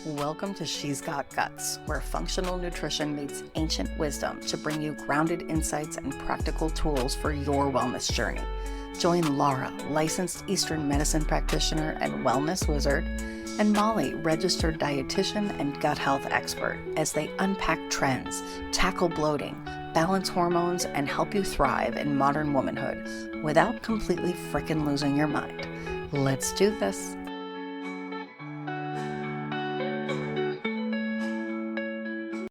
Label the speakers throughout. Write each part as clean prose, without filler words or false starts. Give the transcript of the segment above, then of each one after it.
Speaker 1: Welcome to She's Got Guts, where functional nutrition meets ancient wisdom to bring you grounded insights and practical tools for your wellness journey. Join Lara, licensed Eastern medicine practitioner and wellness wizard, and Molly, registered dietitian and gut health expert, as they unpack trends, tackle bloating, balance hormones, and help you thrive in modern womanhood without completely frickin' losing your mind. Let's do this.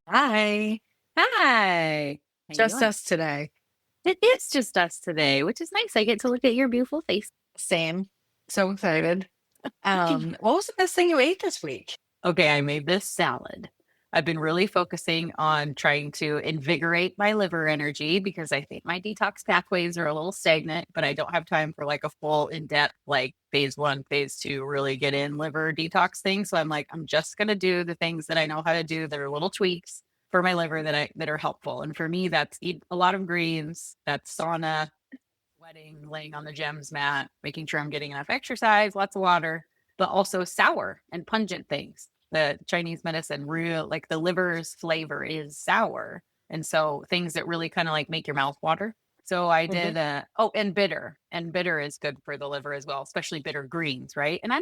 Speaker 1: Hi.
Speaker 2: Hi. How you
Speaker 1: Just
Speaker 2: doing?
Speaker 1: us today.
Speaker 2: It is just us today, which is nice. I get to look at your beautiful face.
Speaker 1: Same. So excited. What was the best thing you ate this week?
Speaker 2: Okay, I made this salad. I've been really focusing on trying to invigorate my liver energy because I think my detox pathways are a little stagnant, but I don't have time for like a full in-depth, like phase one, phase two, really get in liver detox thing. So I'm like, I'm just gonna do the things that I know how to do that are little tweaks for my liver that are helpful. And for me, that's eat a lot of greens, that's sauna, sweating, laying on the gems mat, making sure I'm getting enough exercise, lots of water, but also sour and pungent things. The Chinese medicine, real like the liver's flavor is sour. And so things that really kind of like make your mouth water. So I
Speaker 1: Mm-hmm.
Speaker 2: did and bitter. And bitter is good for the liver as well, especially bitter greens, right? And I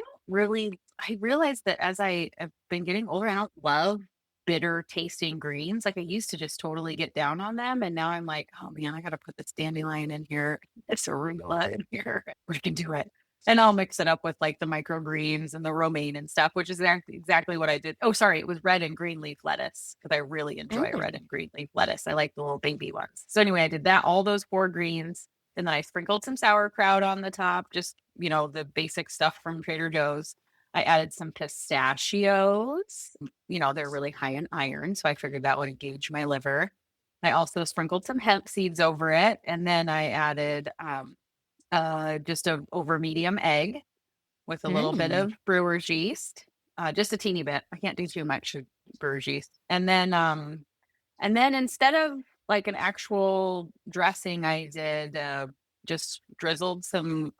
Speaker 2: realized that as I have been getting older, I don't love bitter tasting greens. Like I used to just totally get down on them. And now I'm like, oh man, I got to put this dandelion in here, this arugula in here. We can do it. And I'll mix it up with like the microgreens and the romaine and stuff, which is exactly what I did. Oh, sorry. It was red and green leaf lettuce because I really enjoy red and green leaf lettuce. I like the little baby ones. So anyway, I did that, all those four greens. And then I sprinkled some sauerkraut on the top, just, the basic stuff from Trader Joe's. I added some pistachios. They're really high in iron. So I figured that would engage my liver. I also sprinkled some hemp seeds over it. And then I added just a over medium egg with a little bit
Speaker 1: Mm.
Speaker 2: of brewer's yeast, just a teeny bit. I can't do too much brewer's yeast. And then instead of like an actual dressing, I did just drizzled some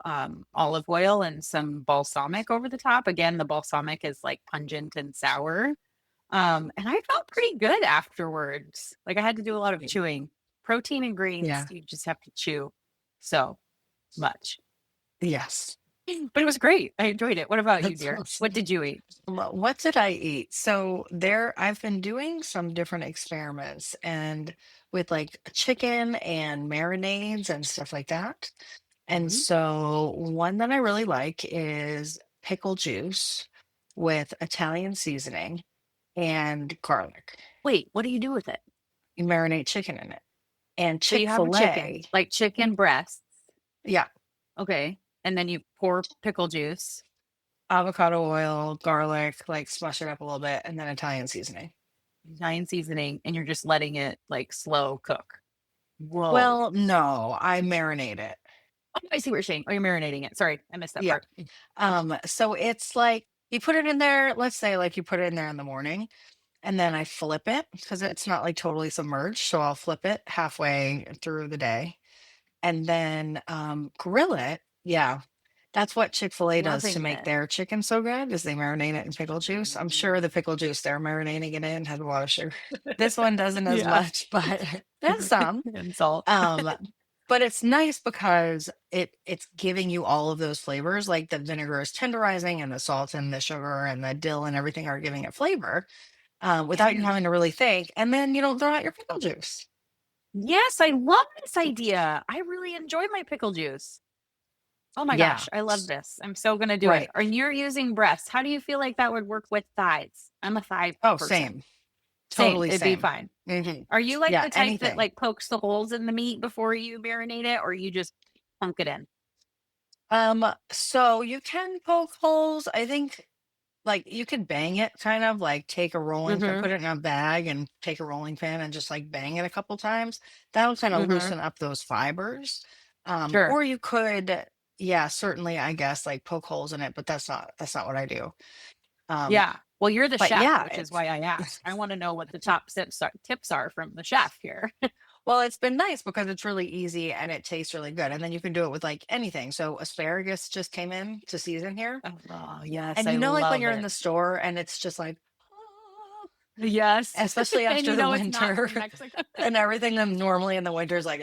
Speaker 2: olive oil and some balsamic over the top. Again, the balsamic is like pungent and sour. And I felt pretty good afterwards. Like I had to do a lot of chewing. Protein and greens,
Speaker 1: Yeah.
Speaker 2: you just have to chew so much.
Speaker 1: Yes.
Speaker 2: But it was great. I enjoyed it. What about you,
Speaker 1: That's
Speaker 2: dear? What
Speaker 1: awesome.
Speaker 2: did you eat?
Speaker 1: What did I eat? So I've been doing some different experiments and with like chicken and marinades and stuff like that. And
Speaker 2: Mhm.
Speaker 1: so one that I really like is pickle juice with Italian seasoning and garlic.
Speaker 2: Wait, what do you do with it?
Speaker 1: You marinate chicken in it. And
Speaker 2: So you have a chicken,
Speaker 1: Chick-fil-A,
Speaker 2: like chicken breasts.
Speaker 1: yeah,
Speaker 2: Okay. And then you pour pickle juice,
Speaker 1: avocado oil, garlic, like smush it up a little bit, and then Italian seasoning.
Speaker 2: Italian seasoning, and you're just letting it like slow cook. Whoa.
Speaker 1: Well, no, I marinate it.
Speaker 2: Oh, I see what you're saying. Oh, you're marinating it. Sorry, I missed that
Speaker 1: Yeah.
Speaker 2: part.
Speaker 1: So it's like you put it in there, let's say like you put it in there in the morning, and then I flip it because it's not like totally submerged. So I'll flip it halfway through the day and then grill it. Yeah. That's what Chick-fil-A does to
Speaker 2: Loving
Speaker 1: make
Speaker 2: this.
Speaker 1: their chicken so good is they marinate it in pickle juice. I'm sure the pickle juice they're marinating it in has a lot of sugar. This one doesn't as
Speaker 2: Yeah.
Speaker 1: much, but there's some.
Speaker 2: And salt.
Speaker 1: Um, but it's nice because it's giving you all of those flavors. Like the vinegar is tenderizing and the salt and the sugar and the dill and everything are giving it flavor without you
Speaker 2: Yes.
Speaker 1: having to really think. And then you don't throw out your pickle juice.
Speaker 2: Yes, I love this idea. I really enjoy my pickle juice. Oh my
Speaker 1: Yeah.
Speaker 2: gosh, I love this. I'm so gonna do it.
Speaker 1: Right.
Speaker 2: Are you're using breasts? How do you feel like that would work with thighs? I'm a thigh
Speaker 1: Oh,
Speaker 2: person.
Speaker 1: same.
Speaker 2: Same,
Speaker 1: Totally
Speaker 2: it'd be
Speaker 1: same.
Speaker 2: fine.
Speaker 1: Hmm.
Speaker 2: Are you like
Speaker 1: Yeah.
Speaker 2: the type that
Speaker 1: Anything.
Speaker 2: like pokes the holes in the meat before you marinate it, or you just plunk it in?
Speaker 1: So you can poke holes. I think like you could bang it kind of like take a rolling pin,
Speaker 2: Mm-hmm.
Speaker 1: put it in a bag and take a rolling pin and just like bang it a couple times. That'll kind of
Speaker 2: Mm-hmm.
Speaker 1: loosen up those fibers.
Speaker 2: Sure.
Speaker 1: Or you could, yeah, certainly I guess like poke holes in it, but that's not what I do. Um,
Speaker 2: Yeah. Well, you're the
Speaker 1: but
Speaker 2: chef,
Speaker 1: yeah,
Speaker 2: which is
Speaker 1: it's
Speaker 2: why I asked. I want to know what the top tips are from the chef here.
Speaker 1: well, it's been nice because it's really easy and it tastes really good. And then you can do it with like anything. So asparagus just came in to season here.
Speaker 2: Oh, yes,
Speaker 1: And
Speaker 2: I
Speaker 1: like when
Speaker 2: love
Speaker 1: you're in
Speaker 2: it.
Speaker 1: the store and it's just like
Speaker 2: Yes.
Speaker 1: especially
Speaker 2: And
Speaker 1: after
Speaker 2: you
Speaker 1: the
Speaker 2: know it's not
Speaker 1: winter
Speaker 2: from Mexico.
Speaker 1: and everything. Then normally in the winter is like,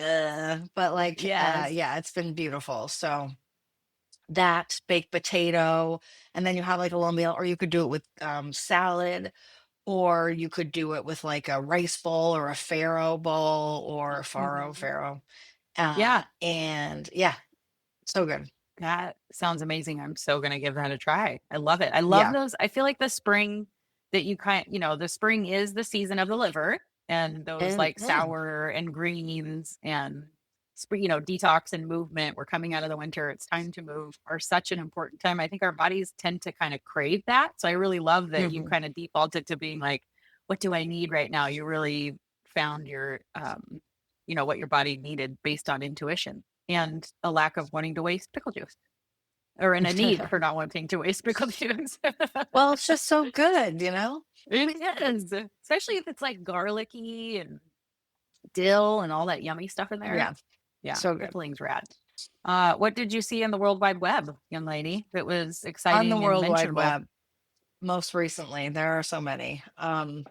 Speaker 1: but like,
Speaker 2: Yes.
Speaker 1: yeah, it's been beautiful. So that baked potato, and then you have like a little meal, or you could do it with salad, or you could do it with like a rice bowl or a farro bowl or a
Speaker 2: Mhm.
Speaker 1: farro.
Speaker 2: Yeah.
Speaker 1: And yeah, so good.
Speaker 2: That sounds amazing. I'm so gonna give that a try. I love it. I love
Speaker 1: Yeah.
Speaker 2: those. I feel like the spring that the spring is the season of the liver and those like
Speaker 1: Mhm.
Speaker 2: sour and greens and spring, detox and movement. We're coming out of the winter. It's time to move are such an important time. I think our bodies tend to kind of crave that. So I really love that you
Speaker 1: Mhm.
Speaker 2: kind of defaulted to being like, what do I need right now? You really found what your body needed based on intuition and a lack of wanting to waste pickle juice or in a need for not wanting to waste pickle juice.
Speaker 1: Well, it's just so good,
Speaker 2: It is, especially if it's like garlicky and dill and all that yummy stuff in there.
Speaker 1: Yeah,
Speaker 2: Yeah,
Speaker 1: so good.
Speaker 2: pickling's rad. What did you see in the World Wide Web, young lady, that was
Speaker 1: On the
Speaker 2: exciting and
Speaker 1: World Wide
Speaker 2: mentionable?
Speaker 1: Web, most recently, there are so many.
Speaker 2: Oh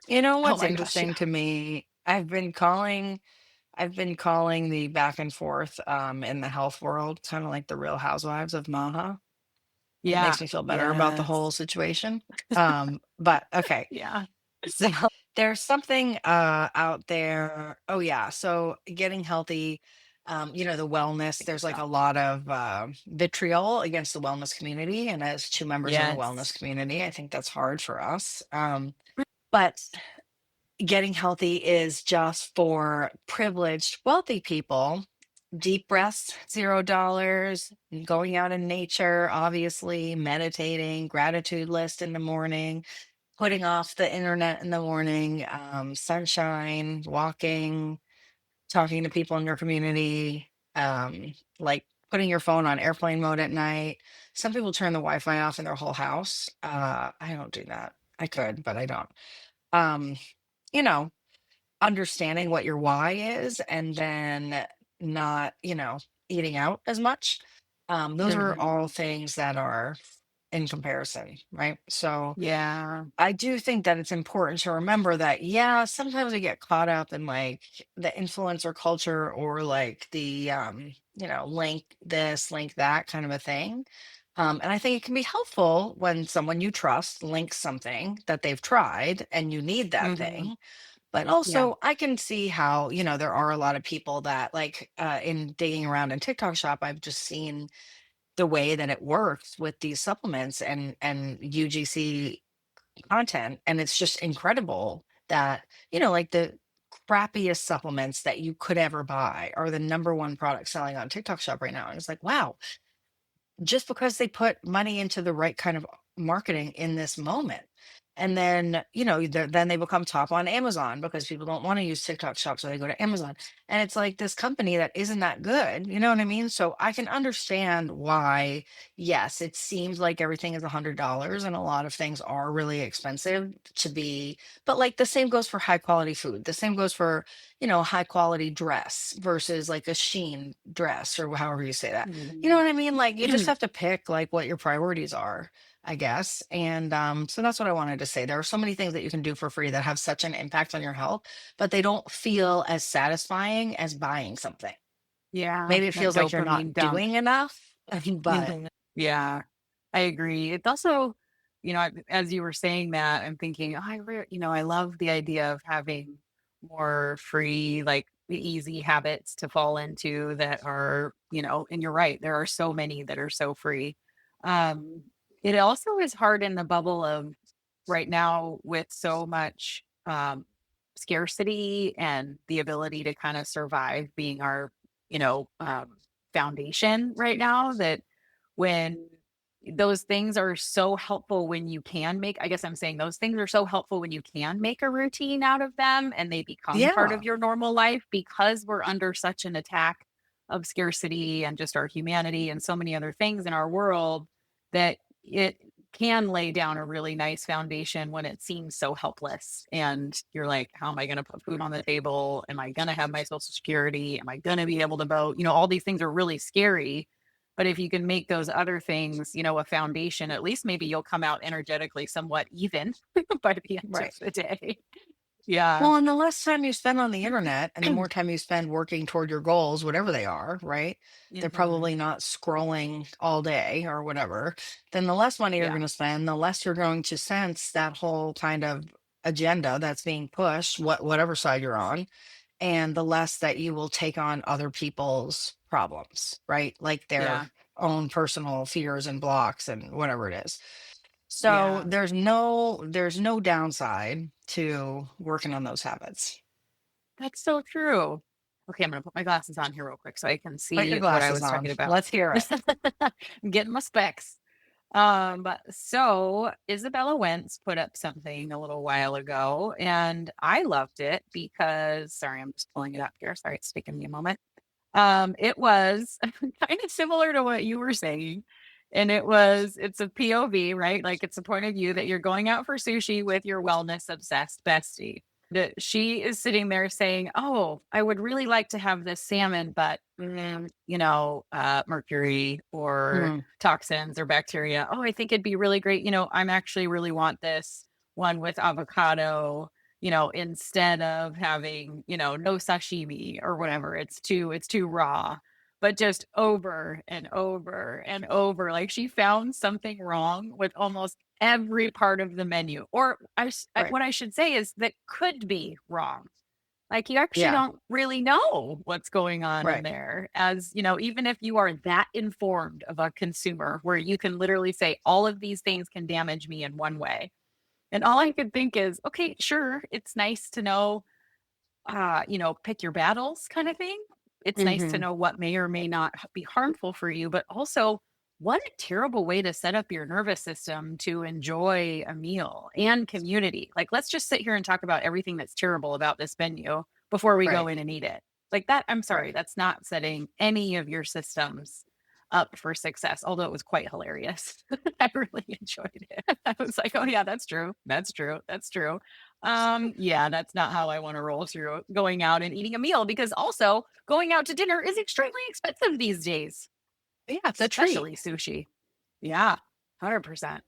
Speaker 1: What's
Speaker 2: my gosh,
Speaker 1: interesting
Speaker 2: yeah.
Speaker 1: to me? I've been calling the back and forth in the health world kind of like the Real Housewives of Maha. It
Speaker 2: Yeah.
Speaker 1: makes me feel better about the whole
Speaker 2: Yes.
Speaker 1: situation. But okay.
Speaker 2: Yeah.
Speaker 1: So there's something out there. Oh yeah. So getting healthy, the wellness,
Speaker 2: Fingers
Speaker 1: there's like a
Speaker 2: crossed.
Speaker 1: lot of vitriol against the wellness community. And as two members in the wellness
Speaker 2: Yes.
Speaker 1: community, I think that's hard for us. But getting healthy is just for privileged, wealthy people. Deep breaths, $0, going out in nature, obviously, meditating, gratitude list in the morning, putting off the internet in the morning, sunshine, walking, talking to people in your community, like putting your phone on airplane mode at night. Some people turn the Wi-Fi off in their whole house. I don't do that. I could, but I don't. Um, you know, understanding what your why is and then not, eating out as much. Those are all
Speaker 2: Mhm.
Speaker 1: things that are in comparison, right? So
Speaker 2: Yeah.
Speaker 1: I do think that it's important to remember that, yeah, sometimes we get caught up in like the influencer culture or like the, link this, link that kind of a thing. And I think it can be helpful when someone you trust links something that they've tried and you need that
Speaker 2: Mhm.
Speaker 1: thing. But
Speaker 2: Yeah.
Speaker 1: also, I can see how, there are a lot of people that like in digging around in TikTok shop, I've just seen the way that it works with these supplements and UGC content. And it's just incredible that, like the crappiest supplements that you could ever buy are the number one product selling on TikTok shop right now. And it's like, wow, just because they put money into the right kind of marketing in this moment. And then, then they become top on Amazon because people don't want to use TikTok shop. So they go to Amazon. And it's like this company that isn't that good. You know what I mean? So I can understand why, yes, it seems like everything is $100 and a lot of things are really expensive to be. But like the same goes for high quality food. The same goes for, high quality dress versus like a Sheen dress or however you say that. You know
Speaker 2: Mhm.
Speaker 1: what I mean? Like you just have to pick like what your priorities are, I guess. And so that's what I wanted to say. There are so many things that you can do for free that have such an impact on your health, but they don't feel as satisfying as buying something.
Speaker 2: Yeah,
Speaker 1: Maybe it
Speaker 2: that
Speaker 1: feels like you're not
Speaker 2: dopamine dump.
Speaker 1: doing enough, but
Speaker 2: Mhm. Yeah, I agree. It's also, as you were saying that, I'm thinking, oh, I love the idea of having more free, like easy habits to fall into that are, and you're right, there are so many that are so free. Um, it also is hard in the bubble of right now with so much scarcity and the ability to kind of survive being our, you know, um, foundation right now that when those things are so helpful when you can make I guess I'm saying those things are so helpful when you can make a routine out of them and they become part
Speaker 1: yeah.
Speaker 2: of your normal life because we're under such an attack of scarcity and just our humanity and so many other things in our world that it can lay down a really nice foundation when it seems so helpless and you're like how am I going to put food on the table, am I going to have my social security, am I going to be able to vote, all these things are really scary. But if you can make those other things, a foundation, at least maybe you'll come out energetically somewhat even by the end of
Speaker 1: Right.
Speaker 2: the day. Yeah.
Speaker 1: Well, and the less time you spend on the internet and the more time you spend working toward your goals, whatever they are, right? They're
Speaker 2: Hmm.
Speaker 1: probably not scrolling all day or whatever. Then the less money you're
Speaker 2: Yeah.
Speaker 1: going to spend, the less you're going to sense that whole kind of agenda that's being pushed, whatever side you're on, and the less that you will take on other people's problems, right? Like their
Speaker 2: Yeah.
Speaker 1: own personal fears and blocks and whatever it is. So
Speaker 2: Yeah.
Speaker 1: there's no downside to working on those habits.
Speaker 2: That's so true. Okay, I'm gonna put my glasses on here real quick so I can
Speaker 1: Put your
Speaker 2: see what I
Speaker 1: glasses
Speaker 2: was
Speaker 1: on.
Speaker 2: talking about.
Speaker 1: Let's hear it.
Speaker 2: I'm getting my specs. So Isabella Wentz put up something a little while ago, and I loved it because sorry, I'm just pulling it up here. Sorry, it's taking me a moment. It was kind of similar to what you were saying. And it's a POV, right? Like it's a point of view that you're going out for sushi with your wellness obsessed bestie. That she is sitting there saying, "Oh, I would really like to have this salmon, but mercury or
Speaker 1: Mm,
Speaker 2: toxins or bacteria. Oh, I think it'd be really great. I'm actually really want this one with avocado, instead of having, no sashimi or whatever. It's too raw." But just over and over and over, like she found something wrong with almost every part of the menu. Or
Speaker 1: right.
Speaker 2: what I should say is that could be wrong. Like you actually
Speaker 1: Yeah.
Speaker 2: don't really know what's going on in
Speaker 1: Right.
Speaker 2: there. As even if you are that informed of a consumer, where you can literally say all of these things can damage me in one way. And all I could think is, okay, sure, it's nice to know, pick your battles kind of thing. It's nice to
Speaker 1: Hmm.
Speaker 2: know what may or may not be harmful for you, but also what a terrible way to set up your nervous system to enjoy a meal and community. Like, let's just sit here and talk about everything that's terrible about this menu before we go
Speaker 1: Right.
Speaker 2: in and eat it. Like that, I'm
Speaker 1: Right.
Speaker 2: sorry, that's not setting any of your systems up for success, although it was quite hilarious. I really enjoyed it. I was like, oh yeah, that's true. That's true. That's true. Yeah, that's not how I want to roll through going out and eating a meal, because also going out to dinner is extremely expensive these days,
Speaker 1: Yeah, it's a treat.
Speaker 2: especially sushi. Yeah, 100%.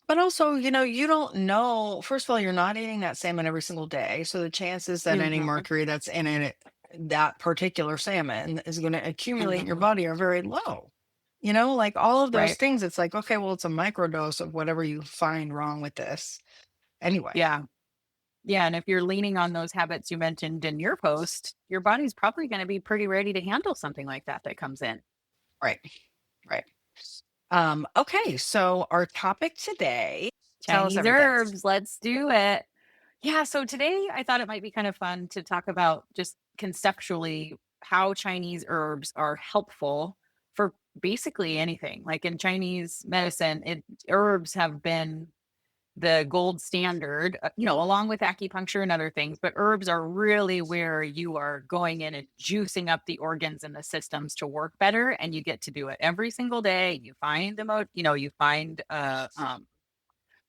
Speaker 1: But also, you don't know. First of all, you're not eating that salmon every single day. So the chances that any
Speaker 2: Hmm.
Speaker 1: mercury that's in it, that particular salmon is going to accumulate in your
Speaker 2: Hmm.
Speaker 1: body are very low. Like all of those
Speaker 2: Right.
Speaker 1: things, it's like, okay, well, it's a microdose of whatever you find wrong with this. Anyway,
Speaker 2: Yeah. Yeah. And if you're leaning on those habits you mentioned in your post, your body's probably going to be pretty ready to handle something like that comes in.
Speaker 1: right, right. Okay, so our topic today, tell us
Speaker 2: Chinese
Speaker 1: everything.
Speaker 2: herbs. Let's do it. Yeah, so today I thought it might be kind of fun to talk about just conceptually how Chinese herbs are helpful for basically anything. Like in Chinese medicine, herbs have been the gold standard, along with acupuncture and other things, but herbs are really where you are going in and juicing up the organs and the systems to work better, and you get to do it every single day. You find you find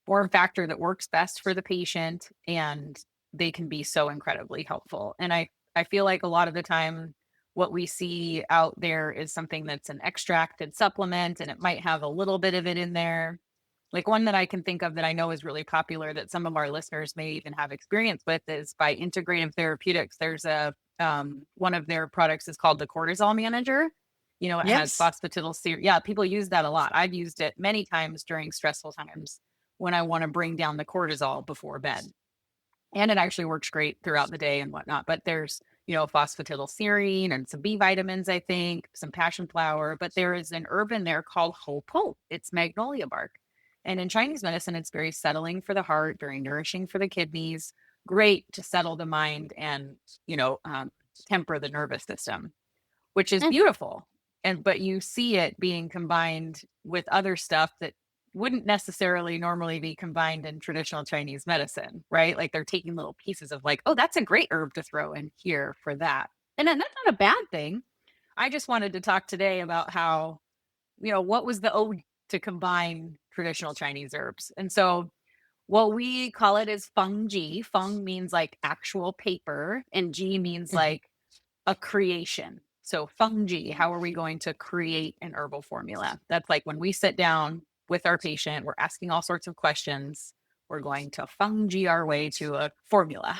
Speaker 2: form factor that works best for the patient, and they can be so incredibly helpful. And I feel like a lot of the time what we see out there is something that's an extracted supplement, and it might have a little bit of it in there. Like one that I can think of that I know is really popular that some of our listeners may even have experience with is by Integrative Therapeutics. There's a one of their products is called the cortisol manager. It has
Speaker 1: Yes.
Speaker 2: phosphatidylserine. Yeah, people use that a lot. I've used it many times during stressful times when I want to bring down the cortisol before bed. And it actually works great throughout the day and whatnot. But there's, phosphatidylserine and some B vitamins, I think, some passion flower. But there is an herb in there called Hopo. It's magnolia bark. And in Chinese medicine, it's very settling for the heart, very nourishing for the kidneys, great to settle the mind and, you know, um, temper the nervous system, which is
Speaker 1: Mm,
Speaker 2: beautiful. But you see it being combined with other stuff that wouldn't necessarily normally be combined in traditional Chinese medicine, right? Like they're taking little pieces of like, oh, that's a great herb to throw in here for that. And then that's not a bad thing. I just wanted to talk today about how, what was the ode to combine traditional Chinese herbs. And so what we call it is feng ji. Feng means like actual paper, and ji means
Speaker 1: mhm.
Speaker 2: like a creation. So fungi, how are we going to create an herbal formula? That's like when we sit down with our patient, we're asking all sorts of questions. We're going to fungi our way to a formula.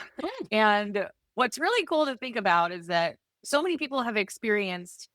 Speaker 2: And what's really cool to think about is that so many people have experienced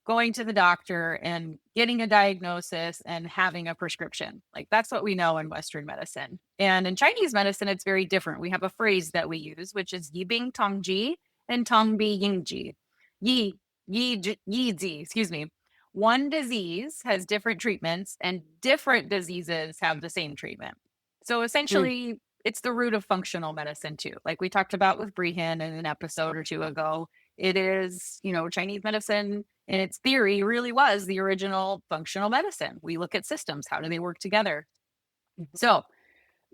Speaker 2: going to the doctor and getting a diagnosis and having a prescription. Like that's what we know in Western medicine. And in Chinese medicine, it's very different. We have a phrase that we use, which is yi bing tong ji and tong bi ying ji. Yi, yi zi, excuse me. One disease has different treatments and different diseases have the same treatment. So
Speaker 1: Mm.
Speaker 2: essentially, it's the root of functional medicine too. Like we talked about with Brihan in an episode or two ago. It is, Chinese medicine in its theory really was the original functional medicine. We look at systems, how do they work together? So,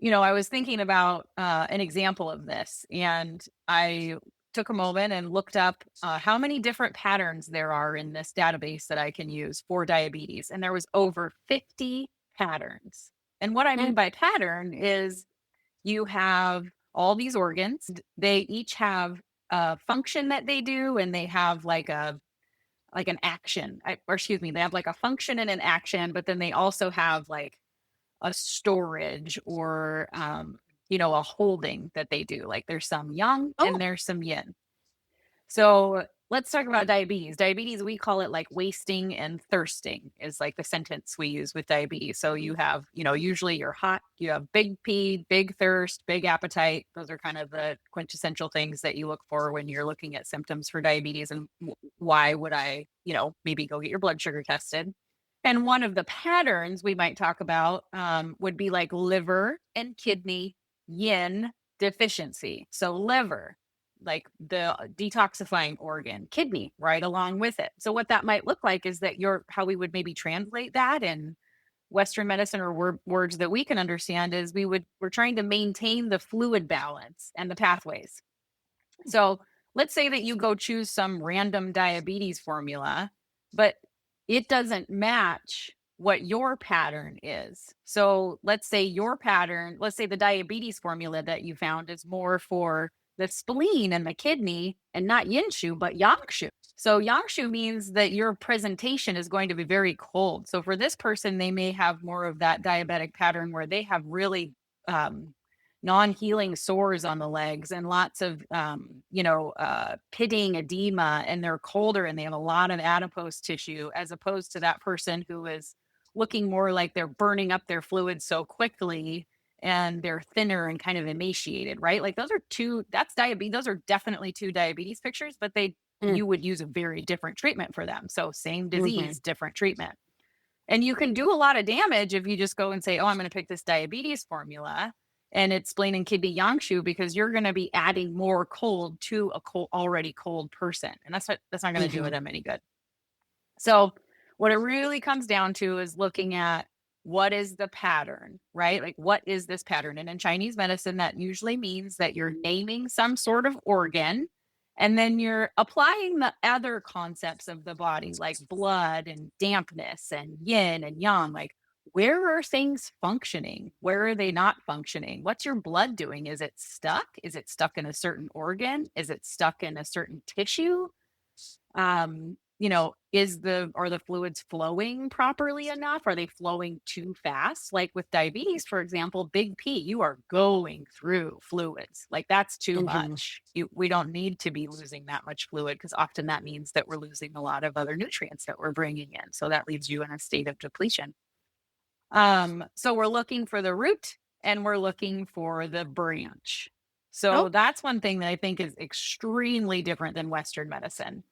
Speaker 2: I was thinking about an example of this, and I took a moment and looked up how many different patterns there are in this database that I can use for diabetes. And there was over 50 patterns. And what I mean
Speaker 1: Mm.
Speaker 2: by pattern is you have all these organs. They each have a function that they do, and they have like an action, or excuse me, they have like a function and an action, but then they also have like a storage or, a holding that they do. Like there's some yang and
Speaker 1: Oh.
Speaker 2: there's some yin. So let's talk about diabetes. Diabetes, we call it like wasting and thirsting is like the sentence we use with diabetes. So you have, usually you're hot, you have big pee, big thirst, big appetite. Those are kind of the quintessential things that you look for when you're looking at symptoms for diabetes. And why would I, maybe go get your blood sugar tested? And one of the patterns we might talk about would be like liver and kidney yin deficiency. So liver, like the detoxifying organ, kidney right along with it. So what that might look like is that how we would maybe translate that in Western medicine or words that we can understand is we're trying to maintain the fluid balance and the pathways. So let's say that you go choose some random diabetes formula, but it doesn't match what your pattern is. So let's say let's say the diabetes formula that you found is more for the spleen and the kidney and not yin shu, but yang shu. So yang shu means that your presentation is going to be very cold. So for this person, they may have more of that diabetic pattern where they have really um, non-healing sores on the legs and lots of pitting edema, and they're colder and they have a lot of adipose tissue, as opposed to that person who is looking more like they're burning up their fluids so quickly and they're thinner and kind of emaciated, right? Like that's diabetes. Those are definitely two diabetes pictures, but
Speaker 1: Mm.
Speaker 2: you would use a very different treatment for them. So same
Speaker 1: Mhm.
Speaker 2: disease, different treatment. And you can do a lot of damage if you just go and say, oh, I'm going to pick this diabetes formula and it's spleen and kidney yangshu, because you're going to be adding more cold to a already cold person. And that's not going to do
Speaker 1: Mhm.
Speaker 2: them any good. So what it really comes down to is looking at what is the pattern, right? Like what is this pattern? And in Chinese medicine, that usually means that you're naming some sort of organ and then you're applying the other concepts of the body, like blood and dampness and yin and yang. Like, where are things functioning? Where are they not functioning? What's your blood doing? Is it stuck? Is it stuck in a certain organ? Is it stuck in a certain tissue? Are the fluids flowing properly enough? Are they flowing too fast? Like with diabetes, for example, big P, you are going through fluids. Like that's too
Speaker 1: Mhm.
Speaker 2: much. We don't need to be losing that much fluid, because often that means that we're losing a lot of other nutrients that we're bringing in. So that leaves you in a state of depletion. So we're looking for the root and we're looking for the branch.
Speaker 1: Oh.
Speaker 2: So that's one thing that I think is extremely different than Western medicine.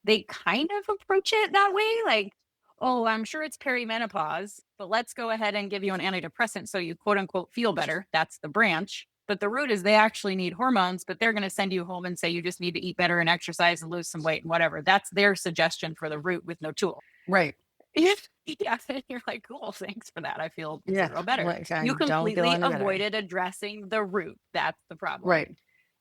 Speaker 2: They kind of approach it that way, like, "Oh, I'm sure it's perimenopause, but let's go ahead and give you an antidepressant so you quote unquote feel better." That's the branch. But the root is they actually need hormones, but they're going to send you home and say you just need to eat better and exercise and lose some weight and whatever. That's their suggestion for the root with no tool.
Speaker 1: Right.
Speaker 2: Yeah, and you're like, cool, thanks for that. I feel
Speaker 1: Yeah.
Speaker 2: zero better.
Speaker 1: Like I
Speaker 2: You
Speaker 1: don't feel
Speaker 2: completely
Speaker 1: any better.
Speaker 2: avoided addressing the root. That's the problem.
Speaker 1: Right.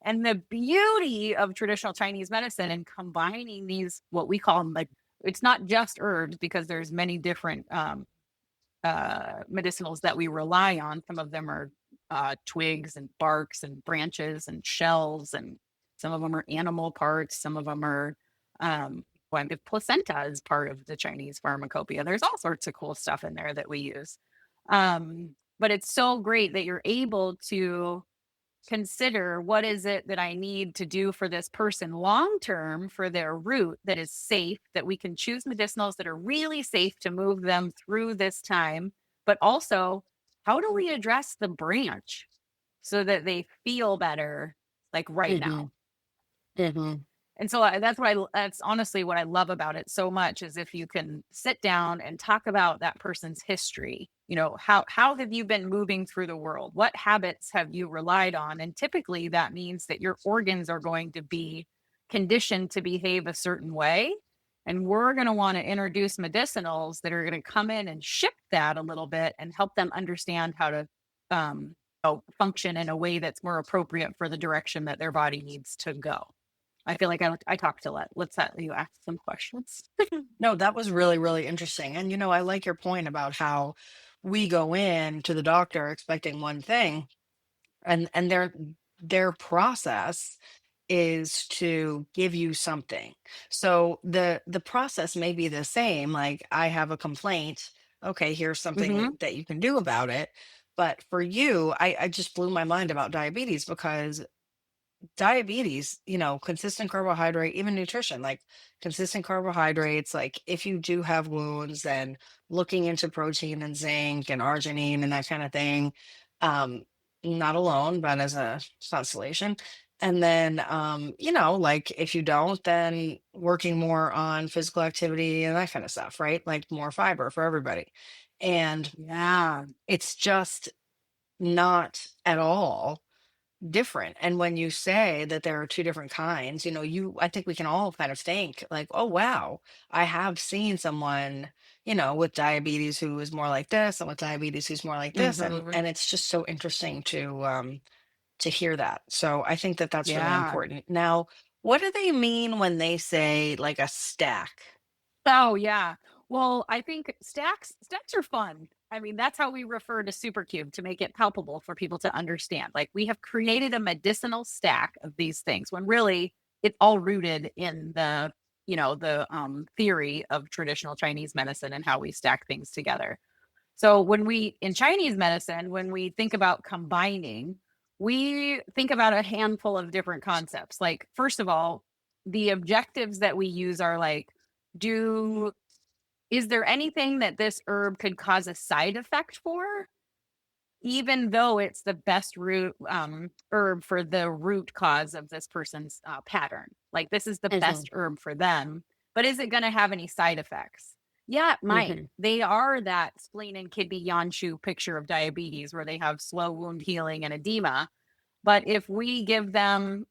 Speaker 2: And the beauty of traditional Chinese medicine and combining these, what we call like, it's not just herbs, because there's many different medicinals that we rely on. Some of them are twigs and barks and branches and shells, and some of them are animal parts. Some of them are one. The placenta is part of the Chinese pharmacopoeia. There's all sorts of cool stuff in there that we use. But it's so great that you're able to consider what is it that I need to do for this person long term for their root that is safe, that we can choose medicinals that are really safe to move them through this time. But also, how do we address the branch so that they feel better like right
Speaker 1: Mm-hmm.
Speaker 2: now?
Speaker 1: Mm-hmm.
Speaker 2: And so that's honestly what I love about it so much is if you can sit down and talk about that person's history. How have you been moving through the world? What habits have you relied on? And typically that means that your organs are going to be conditioned to behave a certain way. And we're going to want to introduce medicinals that are going to come in and shift that a little bit and help them understand how to function in a way that's more appropriate for the direction that their body needs to go. I feel like I talked a lot. Let's let you ask some questions.
Speaker 1: No, that was really, really interesting. And I like your point about how we go in to the doctor expecting one thing, and their process is to give you something. So the process may be the same, like I have a complaint, okay, here's something
Speaker 2: Hmm.
Speaker 1: that you can do about it. But for you, I just blew my mind about diabetes because diabetes, consistent carbohydrate, even nutrition, like consistent carbohydrates, like if you do have wounds, then looking into protein and zinc and arginine and that kind of thing. Um, Not alone, but as a constellation. And then, like if you don't, then working more on physical activity and that kind of stuff, right? Like more fiber for everybody. And
Speaker 2: Yeah.
Speaker 1: it's just not at all different. And when you say that there are two different kinds, I think we can all kind of think like, oh wow, I have seen someone, with diabetes who is more like this and with diabetes who's more like this. And
Speaker 2: Hmm.
Speaker 1: and it's just so interesting to hear that. So I think that that's really
Speaker 2: Yeah.
Speaker 1: important. Now, what do they mean when they say like a stack?
Speaker 2: Oh yeah. Well, I think stacks are fun. I mean, that's how we refer to supercube to make it palpable for people to understand. Like we have created a medicinal stack of these things when really it's all rooted in the theory of traditional Chinese medicine and how we stack things together. So in Chinese medicine, when we think about combining, we think about a handful of different concepts. Like, first of all, the objectives that we use are like, do is there anything that this herb could cause a side effect for? Even though it's the best root herb for the root cause of this person's pattern. Like this is the
Speaker 1: Hmm.
Speaker 2: best herb for them, but is it going to have any side effects? Yeah, it might.
Speaker 1: Hmm.
Speaker 2: They are that spleen and kidney Yanshu picture of diabetes where they have slow wound healing and edema. But if we give them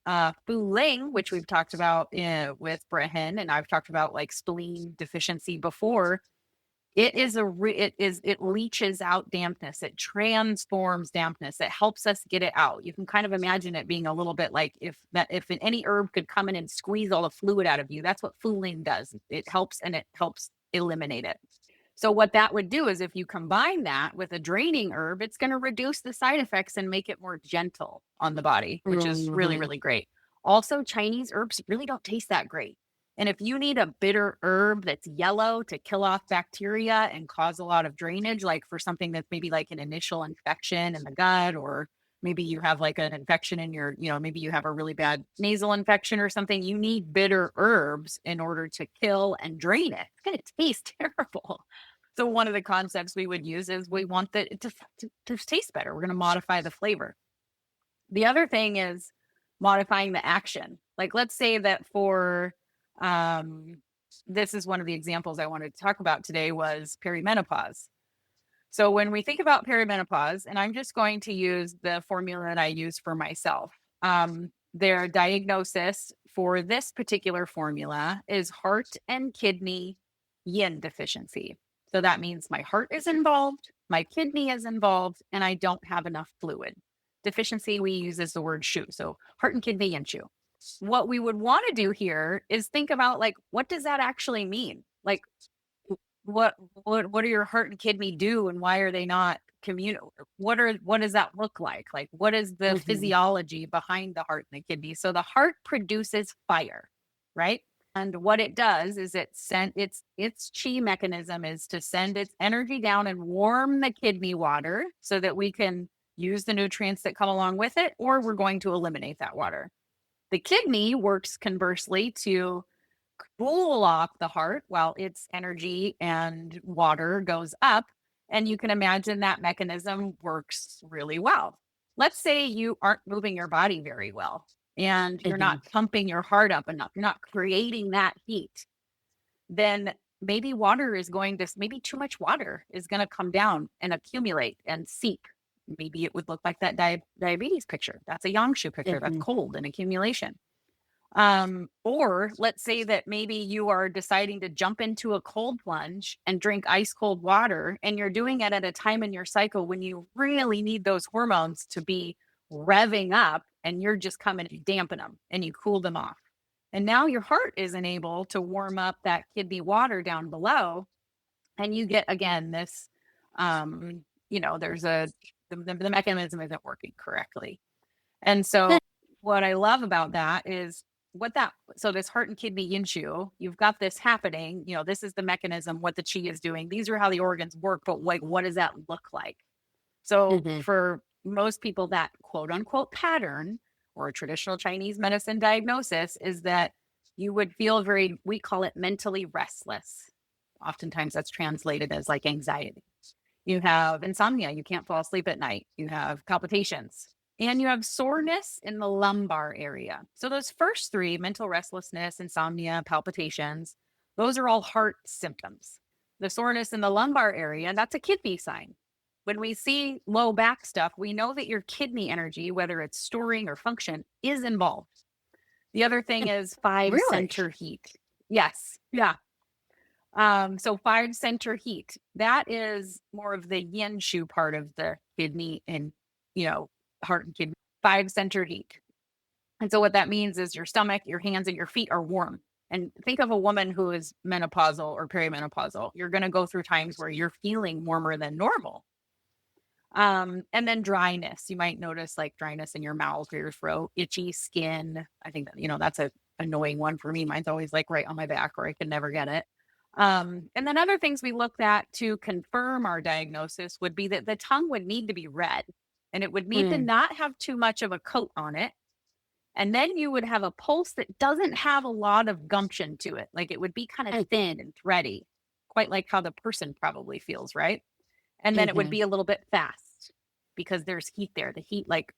Speaker 2: Fu Ling, which we've talked about with Brehin, and I've talked about like spleen deficiency before, it leaches out dampness. It transforms dampness. It helps us get it out. You can kind of imagine it being a little bit like if any herb could come in and squeeze all the fluid out of you. That's what Fuling does. It helps and it helps eliminate it. So what that would do is if you combine that with a draining herb, it's going to reduce the side effects and make it more gentle on the body, which is really,
Speaker 1: Hmm.
Speaker 2: really great. Also, Chinese herbs really don't taste that great. And if you need a bitter herb that's yellow to kill off bacteria and cause a lot of drainage, like for something that's maybe like an initial infection in the gut, or maybe you have like an infection in maybe you have a really bad nasal infection or something, you need bitter herbs in order to kill and drain it. It's going to taste terrible. So one of the concepts we would use is we want it to taste better. We're going to modify the flavor. The other thing is modifying the action. Like let's say that for um, this is one of the examples I wanted to talk about today was perimenopause. So when we think about perimenopause, and I'm just going to use the formula that I use for myself, their diagnosis for this particular formula is heart and kidney yin deficiency. So that means my heart is involved, my kidney is involved, and I don't have enough fluid. Deficiency we use is the word shu. So heart and kidney yin shu. What we would want to do here is think about like, what does that actually mean? Like, what do your heart and kidney do and why are they not what does that look like what is the
Speaker 1: Hmm.
Speaker 2: physiology behind the heart and the kidney? So the heart produces fire, right? And what it does is it send its chi mechanism is to send its energy down and warm the kidney water so that we can use the nutrients that come along with it, or we're going to eliminate that water. The kidney works conversely to cool off the heart while its energy and water goes up. And you can imagine that mechanism works really well. Let's say you aren't moving your body very well and you're
Speaker 1: Hmm.
Speaker 2: not pumping your heart up enough, you're not creating that heat, then maybe maybe too much water is going to come down and accumulate and seep. Maybe it would look like that diabetes picture. That's a Yangshu picture. That's
Speaker 1: Hmm.
Speaker 2: cold and accumulation. Or let's say that maybe you are deciding to jump into a cold plunge and drink ice cold water, and you're doing it at a time in your cycle when you really need those hormones to be revving up, and you're just coming to dampen them and you cool them off. And now your heart isn't able to warm up that kidney water down below, and you get again this, there's the mechanism isn't working correctly. And so what I love about that is this heart and kidney yin shu, you've got this happening, this is the mechanism, what the chi is doing. These are how the organs work, but like, what does that look like? So
Speaker 1: Hmm.
Speaker 2: for most people, that quote unquote pattern or a traditional Chinese medicine diagnosis is that you would feel we call it mentally restless. Oftentimes that's translated as like anxiety. You have insomnia. You can't fall asleep at night. You have palpitations and you have soreness in the lumbar area. So, those first three, mental restlessness, insomnia, palpitations, those are all heart symptoms. The soreness in the lumbar area, that's a kidney sign. When we see low back stuff, we know that your kidney energy, whether it's storing or function, is involved. The other thing is five
Speaker 1: Really?
Speaker 2: center heat. Yes. Yeah. So five center heat, that is more of the yin shu part of the kidney and, heart and kidney, five center heat. And so what that means is your stomach, your hands, and your feet are warm. And think of a woman who is menopausal or perimenopausal. You're going to go through times where you're feeling warmer than normal. And then dryness. You might notice like dryness in your mouth or your throat, itchy skin. I think that, that's a annoying one for me. Mine's always like right on my back or I can never get it. And then other things we looked at to confirm our diagnosis would be that the tongue would need to be red and it would need to
Speaker 1: Mm.
Speaker 2: not have too much of a coat on it. And then you would have a pulse that doesn't have a lot of gumption to it. Like it would be kind of thin and thready, quite like how the person probably feels, right? And then it would
Speaker 1: Mm-hmm.
Speaker 2: be a little bit fast because there's heat there. The heat like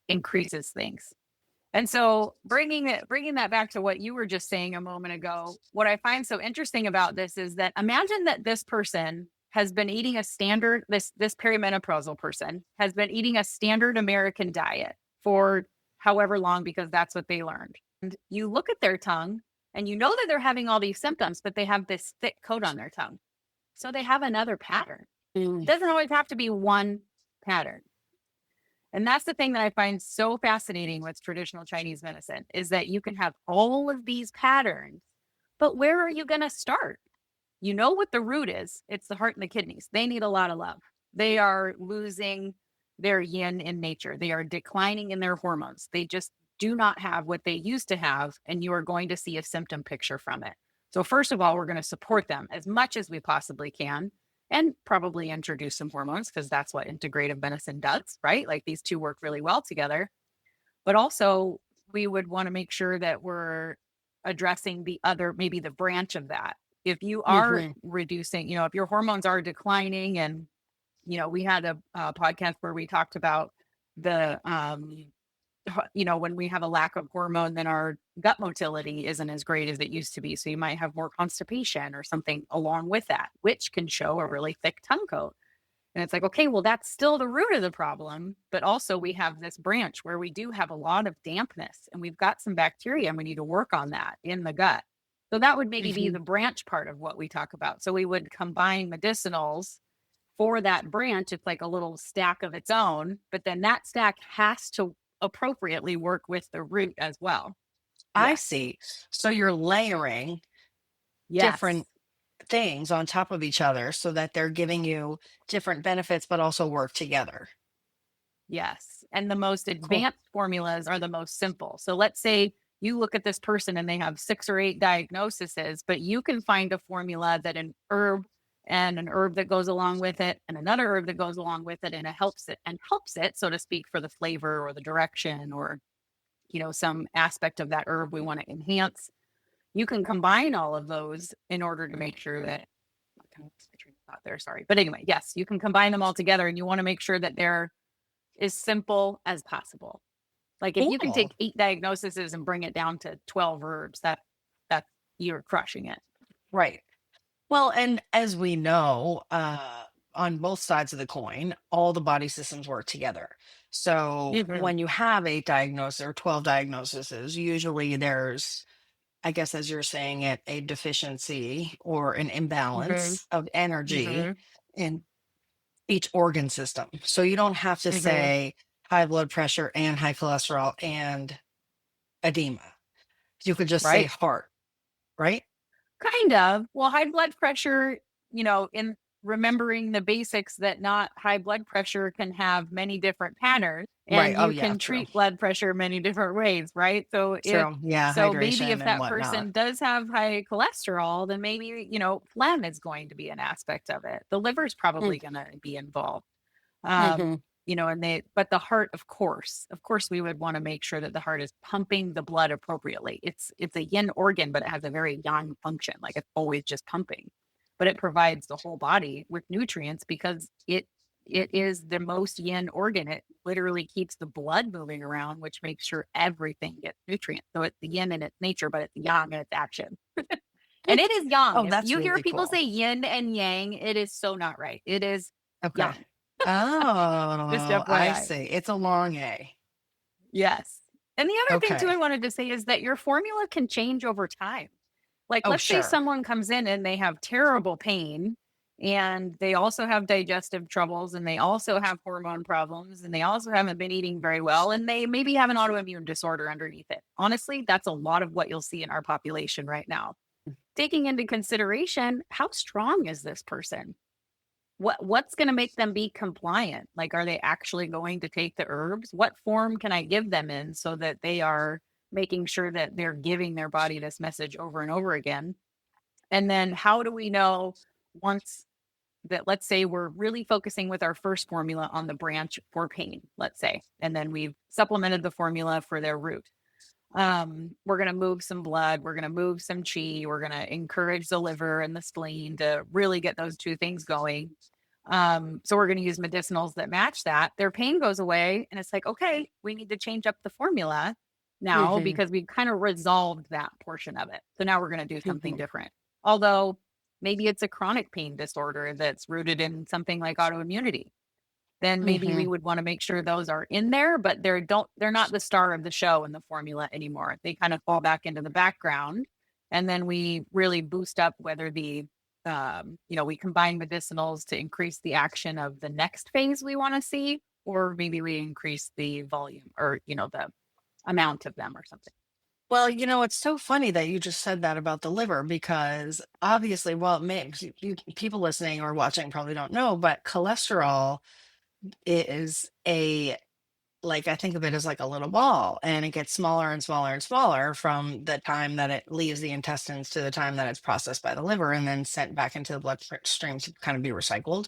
Speaker 2: increases things. And so bringing that back to what you were just saying a moment ago, what I find so interesting about this is that imagine that this person has been eating a standard this perimenopausal person has been eating a standard American diet for however long because that's what they learned. And you look at their tongue and you know that they're having all these symptoms, but they have this thick coat on their tongue. So they have another pattern. It
Speaker 1: Mm.
Speaker 2: doesn't always have to be one pattern. And that's the thing that I find so fascinating with traditional Chinese medicine is that you can have all of these patterns, but where are you going to start? You know what the root is. It's the heart and the kidneys. They need a lot of love. They are losing their yin in nature. They are declining in their hormones. They just do not have what they used to have. And you are going to see a symptom picture from it. So, first of all, we're going to support them as much as we possibly can and probably introduce some hormones because that's what integrative medicine does, right? Like these two work really well together. But also, we would want to make sure that we're addressing the other, maybe the branch of that. If you are
Speaker 1: Mm-hmm.
Speaker 2: reducing, if your hormones are declining, and, we had a podcast where we talked about the, when we have a lack of hormone, then our gut motility isn't as great as it used to be. So you might have more constipation or something along with that, which can show a really thick tongue coat. And it's like, okay, well, that's still the root of the problem. But also, we have this branch where we do have a lot of dampness and we've got some bacteria and we need to work on that in the gut. So that would maybe be
Speaker 1: Mm-hmm.
Speaker 2: the branch part of what we talk about. So we would combine medicinals for that branch. It's like a little stack of its own, but then that stack has to appropriately work with the root as well.
Speaker 1: I
Speaker 2: Yes.
Speaker 1: see. So you're layering different
Speaker 2: Yes.
Speaker 1: things on top of each other so that they're giving you different benefits, but also work together.
Speaker 2: Yes. And the most
Speaker 1: Cool.
Speaker 2: advanced formulas are the most simple. So let's say you look at this person and they have 6 or 8 diagnoses, but you can find a formula that an herb and an herb that goes along with it and another herb that goes along with it, and it helps it, so to speak, for the flavor or the direction or, some aspect of that herb we want to enhance. You can combine all of those in order to make sure that there, sorry. But anyway, yes, you can combine them all together, and you want to make sure that they're as simple as possible. Like if you can
Speaker 1: Cool.
Speaker 2: take 8 diagnoses and bring it down to 12 herbs, that you're crushing it.
Speaker 1: Right. Well, and as we know, on both sides of the coin, all the body systems work together. So
Speaker 2: Mm-hmm.
Speaker 1: when you have 8 diagnoses or 12 diagnoses, usually there's, I guess, as you're saying it, a deficiency or an
Speaker 2: Mm-hmm.
Speaker 1: imbalance of energy
Speaker 2: Mm-hmm.
Speaker 1: in each organ system. So you don't have to
Speaker 2: Mm-hmm.
Speaker 1: say high blood pressure and high cholesterol and edema. You could just say
Speaker 2: Right.
Speaker 1: heart, right?
Speaker 2: Kind of. Well, high blood pressure, in remembering the basics that not high blood pressure can have many different patterns
Speaker 1: Right.
Speaker 2: and
Speaker 1: Oh,
Speaker 2: you
Speaker 1: yeah,
Speaker 2: can
Speaker 1: true.
Speaker 2: treat blood pressure many different ways, right?
Speaker 1: True. Yeah,
Speaker 2: So maybe
Speaker 1: hydration
Speaker 2: if
Speaker 1: and
Speaker 2: that
Speaker 1: whatnot.
Speaker 2: person does have high cholesterol, then maybe, phlegm is going to be an aspect of it. The liver is probably going to be involved.
Speaker 1: Mm-hmm.
Speaker 2: But the heart, of course, we would want to make sure that the heart is pumping the blood appropriately. It's a yin organ, but it has a very yang function. Like it's always just pumping, but it provides the whole body with nutrients because it is the most yin organ. It literally keeps the blood moving around, which makes sure everything gets nutrients. So it's the yin in its nature, but it's yang in its action. And it is yang.
Speaker 1: Oh,
Speaker 2: If
Speaker 1: that's
Speaker 2: you hear
Speaker 1: really
Speaker 2: people
Speaker 1: cool.
Speaker 2: say yin and yang, it is so not right. It is
Speaker 1: Okay.
Speaker 2: yang. Just
Speaker 1: Oh, I
Speaker 2: FYI.
Speaker 1: see. It's a long A.
Speaker 2: Yes. And the other thing too I
Speaker 1: Okay.
Speaker 2: wanted to say is that your formula can change over time. Like
Speaker 1: Oh,
Speaker 2: let's say
Speaker 1: sure.
Speaker 2: someone comes in and they have terrible pain and they also have digestive troubles and they also have hormone problems and they also haven't been eating very well and they maybe have an autoimmune disorder underneath it. Honestly, that's a lot of what you'll see in our population right now. Taking into consideration how strong is this person? What's going to make them be compliant? Like, are they actually going to take the herbs? What form can I give them in so that they are making sure that they're giving their body this message over and over again? And then how do we know once that, let's say we're really focusing with our first formula on the branch for pain, let's say, and then we've supplemented the formula for their root. We're going to move some blood, we're going to move some chi, we're going to encourage the liver and the spleen to really get those two things going. So we're going to use medicinals that match that. Their pain goes away, and it's like, okay, we need to change up the formula now
Speaker 1: Mm-hmm.
Speaker 2: because we kind of resolved that portion of it. So now we're going to do something
Speaker 1: Mm-hmm.
Speaker 2: different. Although maybe it's a chronic pain disorder that's rooted in something like autoimmunity, then maybe
Speaker 1: Mm-hmm.
Speaker 2: we would want to make sure those are in there, but they're not the star of the show in the formula anymore. They kind of fall back into the background, and then we really boost up whether we combine medicinals to increase the action of the next phase we want to see, or maybe we increase the volume or the amount of them or something.
Speaker 1: Well, it's so funny that you just said that about the liver because obviously, well, it makes people listening or watching probably don't know, but cholesterol is like I think of it as like a little ball and it gets smaller and smaller and smaller from the time that it leaves the intestines to the time that it's processed by the liver and then sent back into the bloodstream to kind of be recycled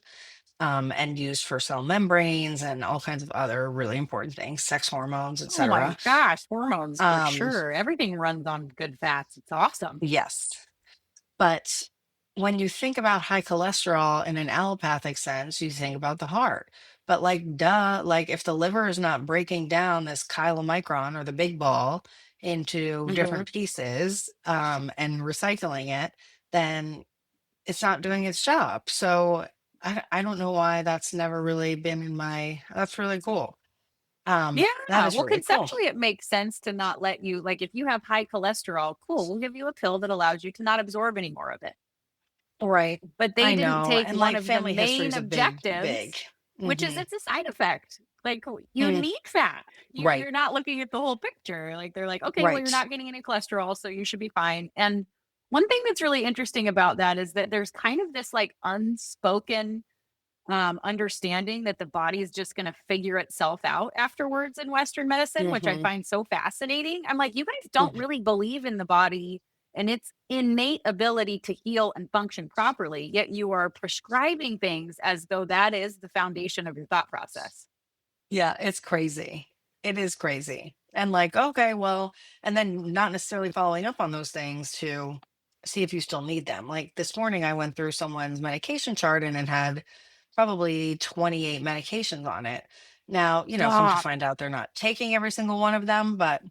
Speaker 1: and used for cell membranes and all kinds of other really important things, sex hormones,
Speaker 2: Oh my
Speaker 1: etc.
Speaker 2: gosh, hormones for
Speaker 1: Um,
Speaker 2: sure. Everything runs on good fats. It's awesome.
Speaker 1: yes. But when you think about high cholesterol in an allopathic sense, you think about the heart. But like, duh, like if the liver is not breaking down this chylomicron or the big ball into
Speaker 2: Hmm.
Speaker 1: different pieces and recycling it, then it's not doing its job. So I don't know why that's never really been in my, that's really cool.
Speaker 2: Yeah.
Speaker 1: That is
Speaker 2: Well,
Speaker 1: really cool.
Speaker 2: conceptually, it makes sense to not let you, like, if you have high cholesterol, cool, we'll give you a pill that allows you to not absorb any more of it.
Speaker 1: Right.
Speaker 2: But they
Speaker 1: I
Speaker 2: didn't
Speaker 1: know.
Speaker 2: take
Speaker 1: And
Speaker 2: one
Speaker 1: like
Speaker 2: of the
Speaker 1: family history
Speaker 2: main
Speaker 1: is a big.
Speaker 2: objectives, which is
Speaker 1: Hmm.
Speaker 2: it's a side effect. Like you need fat.
Speaker 1: Right.
Speaker 2: You're not looking at the whole picture. Like they're like, okay, well, you're
Speaker 1: Right.
Speaker 2: not getting any cholesterol, so you should be fine. And one thing that's really interesting about that is that there's kind of this like unspoken understanding that the body is just going to figure itself out afterwards in Western medicine, which I
Speaker 1: Mm-hmm.
Speaker 2: find so fascinating. I'm like, you guys don't really believe in the body and its innate ability to heal and function properly, yet you are prescribing things as though that is the foundation of your thought process.
Speaker 1: Yeah, it's crazy. It is crazy. And like, okay, well, and then not necessarily following up on those things to see if you still need them. Like this morning, I went through someone's medication chart and it had probably 28 medications on it. Now, come to
Speaker 2: Stop.
Speaker 1: find out they're not taking every single one of them, but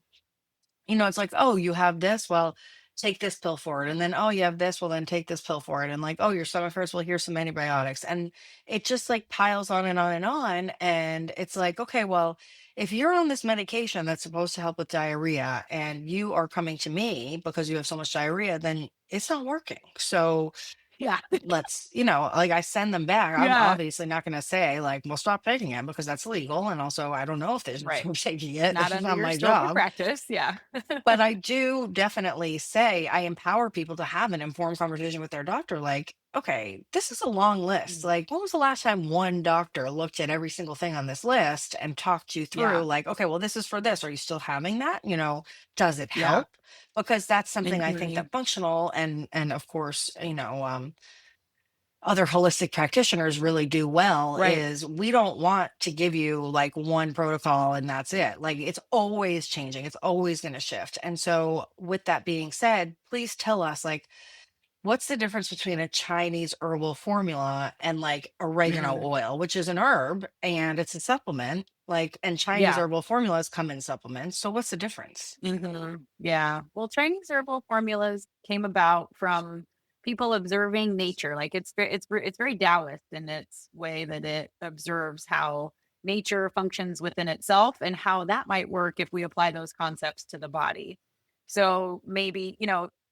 Speaker 1: it's like, oh, you have this, well, take this pill for it. And then, oh, you have this, well, then take this pill for it. And like, oh, your stomach hurts, well, here's some antibiotics. And it just like piles on and on and on. And it's like, okay, well, if you're on this medication that's supposed to help with diarrhea and you are coming to me because you have so much diarrhea, then it's not working. So
Speaker 2: Yeah.
Speaker 1: let's, like I send them back. I'm
Speaker 2: Yeah.
Speaker 1: obviously not going to say, like, well, stop taking it because that's legal. And also, I don't know if there's
Speaker 2: Right.
Speaker 1: no taking it.
Speaker 2: Not
Speaker 1: It's
Speaker 2: under
Speaker 1: not
Speaker 2: your
Speaker 1: my
Speaker 2: scope of
Speaker 1: job.
Speaker 2: practice. Yeah.
Speaker 1: But I do definitely say I empower people to have an informed conversation with their doctor. Like, okay, this is a long list.
Speaker 2: Mm.
Speaker 1: Like, when was the last time one doctor looked at every single thing on this list and talked you through,
Speaker 2: Yeah.
Speaker 1: like, okay, well, this is for this. Are you still having that? Does it
Speaker 2: Yeah.
Speaker 1: help? Because that's something I think
Speaker 2: Hmm.
Speaker 1: that functional and of course, other holistic practitioners really do well
Speaker 2: Right.
Speaker 1: is we don't want to give you like one protocol and that's it. Like it's always changing. It's always going to shift. And so with that being said, please tell us like what's the difference between a Chinese herbal formula and like oregano
Speaker 2: Mhm.
Speaker 1: oil, which is an herb and it's a supplement, like and Chinese
Speaker 2: Yeah.
Speaker 1: herbal formulas come in supplements. So what's the difference?
Speaker 2: Yeah. Well, Chinese herbal formulas came about from people observing nature. Like it's very Taoist in its way that it observes how nature functions within itself and how that might work if we apply those concepts to the body. So maybe,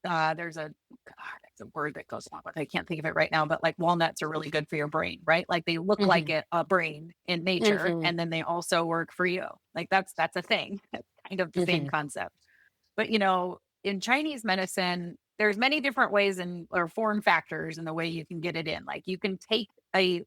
Speaker 2: there's it's a word that goes along with it. I can't think of it right now, but like walnuts are really good for your brain, right? Like they look like
Speaker 1: Hmm.
Speaker 2: a brain in nature,
Speaker 1: Hmm.
Speaker 2: and then they also work for you. Like that's a thing. Kind of the same
Speaker 1: Hmm.
Speaker 2: concept. But in Chinese medicine, there's many different ways and or form factors in the way you can get it in. Like you can take a